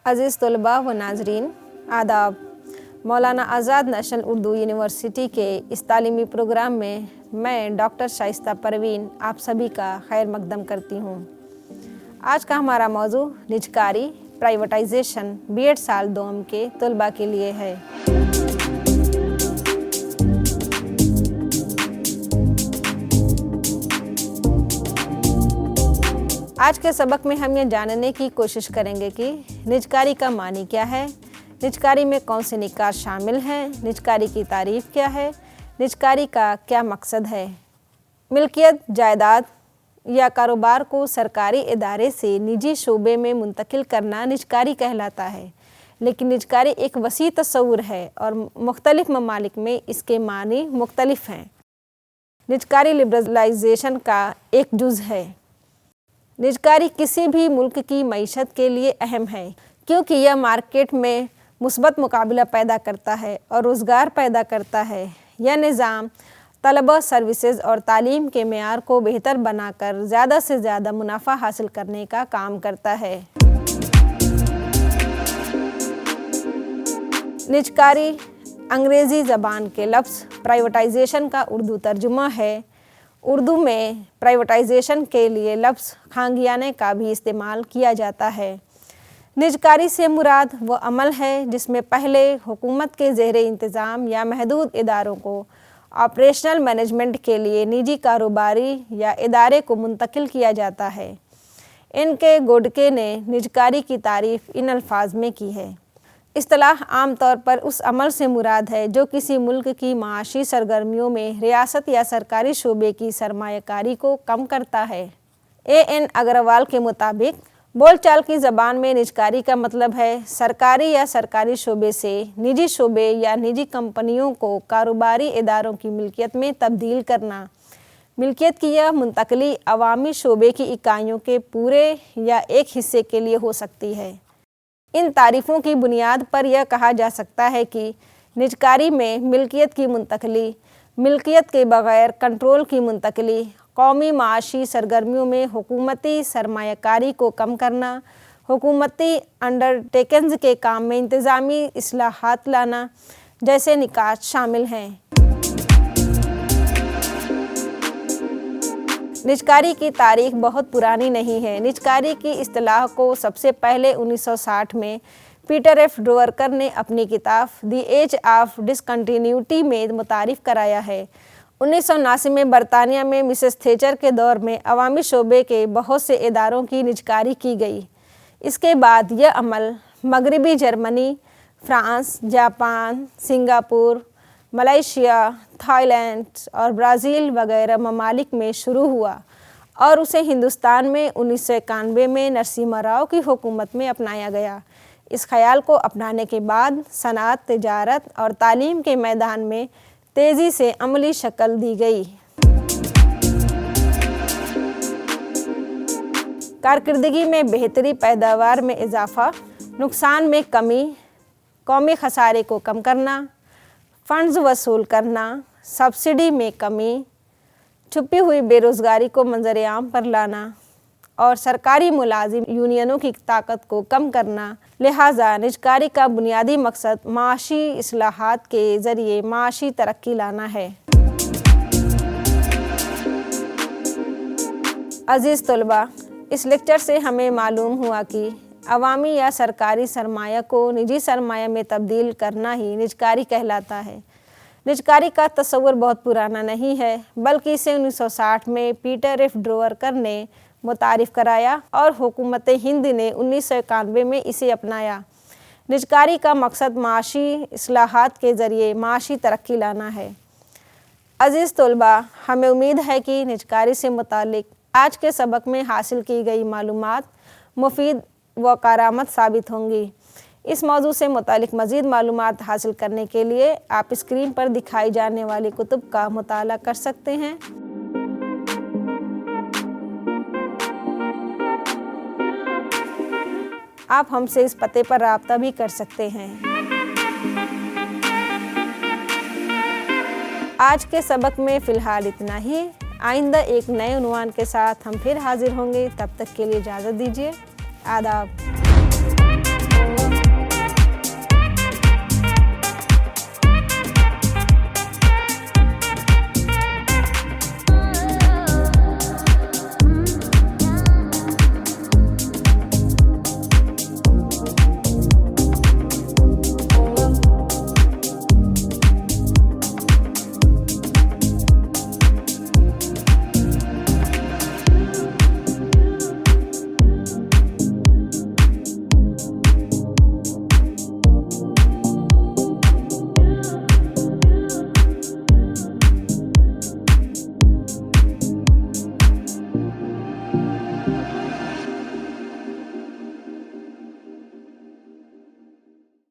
अज़ीज़ तलबा व नाज़रीन, आदाब। मौलाना आज़ाद नेशनल उर्दू यूनिवर्सिटी के इस तालीमी प्रोग्राम में मैं डॉक्टर शाइस्ता परवीन आप सभी का खैर मकदम करती हूँ। आज का हमारा मौजू निजकारी प्राइवेटाइजेशन B.Ed साल 2 के तलबा के लिए है। आज के सबक में हम ये जानने की कोशिश करेंगे कि निजकारी का मानी क्या है, निजकारी में कौन से निकात शामिल हैं, निजकारी की तारीफ़ क्या है, निजकारी का क्या मकसद है। मिल्कियत, जायदाद या कारोबार को सरकारी इदारे से निजी शोबे में मुंतकिल करना निजकारी कहलाता है। लेकिन निजकारी एक वसी तस्वुर है और मुख्तलिफ ममालिक में इसके मानी मुख्तलिफ हैं। निजकारी लिबरलाइजेशन का एक जुज़ है। निजकारी किसी भी मुल्क की मईशत के लिए अहम है, क्योंकि यह मार्केट में मुस्बत मुकाबला पैदा करता है और रोज़गार पैदा करता है। यह निज़ाम तलबा, सर्विसेज और तालीम के मेयार को बेहतर बनाकर ज़्यादा से ज़्यादा मुनाफा हासिल करने का काम करता है। निजकारी अंग्रेज़ी ज़बान के लफ्ज़ प्राइवेटाइजेशन का उर्दू तर्जुमा है। उर्दू में प्राइवेटाइजेशन के लिए लफ्ज़ खांगियाने का भी इस्तेमाल किया जाता है। निजकारी से मुराद वो अमल है जिसमें पहले हुकूमत के ज़ेरे इंतज़ाम या महदूद इदारों को ऑपरेशनल मैनेजमेंट के लिए निजी कारोबारी या इदारे को मुंतकिल किया जाता है। इनके गोडके ने निजकारी की तारीफ़ इन अल्फाज में की है। इस्तिलाह आम तौर पर उस अमल से मुराद है जो किसी मुल्क की माशी सरगर्मियों में रियासत या सरकारी शोबे की सरमायाकारी को कम करता है। A.N. अग्रवाल के मुताबिक बोलचाल की ज़बान में निजकारी का मतलब है सरकारी या सरकारी शोबे से निजी शोबे या निजी कंपनियों को कारोबारी इदारों की मिल्कियत में तब्दील करना। मिल्कियत की यह मुंतकली अवामी शोबे की इकाइयों के पूरे या एक हिस्से के लिए हो सकती है। इन तारीफ़ों की बुनियाद पर यह कहा जा सकता है कि निजकारी में मिल्कियत की मुंतकली, मिल्कियत के बग़ैर कंट्रोल की मुंतकली, कौमी माशी सरगर्मियों में हुकूमती सरमायाकारी को कम करना, हुकूमती अंडरटेकन्स के काम में इंतज़ामी इस्लाहात लाना जैसे निकात शामिल हैं। निजकारी की तारीख़ बहुत पुरानी नहीं है। निजकारी की इस्तिलाह को सबसे पहले 1960 में पीटर एफ ड्रोवर्कर ने अपनी किताब द एज ऑफ डिसकंटिन्यूटी में मुतारिफ़ कराया है। 1979 में बरतानिया में मिसेस थैचर के दौर में अवामी शोबे के बहुत से इदारों की निजकारी की गई। इसके बाद यह अमल मगरबी Germany, France, Japan, Singapore, Malaysia, Thailand और ब्राज़ील वगैरह ममालिक में शुरू हुआ और उसे हिंदुस्तान में 1991 में नरसिम्हा राव की हुकूमत में अपनाया गया। इस ख्याल को अपनाने के बाद सनअत, तिजारत और तालीम के मैदान में तेज़ी से अमली शक्ल दी गई। कारकर्दगी में बेहतरी, पैदावार में इजाफ़ा, नुकसान में कमी, कौमी खसारे को कम करना, फ़ंड्स वसूल करना, सब्सिडी में कमी, छुपी हुई बेरोज़गारी को मंजर आम पर लाना और सरकारी मुलाजिम यूनियनों की ताकत को कम करना। लिहाजा निजकारी का बुनियादी मकसद माशी इस्लाहात के ज़रिए माशी तरक्की लाना है। अज़ीज़ तलबा, इस लेक्चर से हमें मालूम हुआ कि अवामी या सरकारी सरमाया को निजी सरमाया में तब्दील करना ही निजकारी कहलाता है। निजकारी का तस्वुर बहुत पुराना नहीं है, बल्कि इसे 1960 में पीटर एफ ड्रोवर्कर ने मुतारिफ़ कराया और हुकूमत हिंद ने 1991 में इसे अपनाया। निजकारी का मकसद माशी इस्लाहात के ज़रिए माशी तरक्की लाना है। अज़ीज़ तलबा, हमें उम्मीद है कि निजकारी से मुतालिक आज के सबक में हासिल की गई मालूमात मुफीद व कारआमद साबित होंगी। इस मौजू से मुतालिक मज़ीद मालूमात हासिल करने के लिए आप स्क्रीन पर दिखाई जाने वाली कुतुब का मुताला कर सकते हैं। आप हमसे इस पते पर राब्ता भी कर सकते हैं। आज के सबक में फ़िलहाल इतना ही। आइंदा एक नए उन्वान के साथ हम फिर हाजिर होंगे। तब तक के लिए इजाज़त दीजिए। आदाब।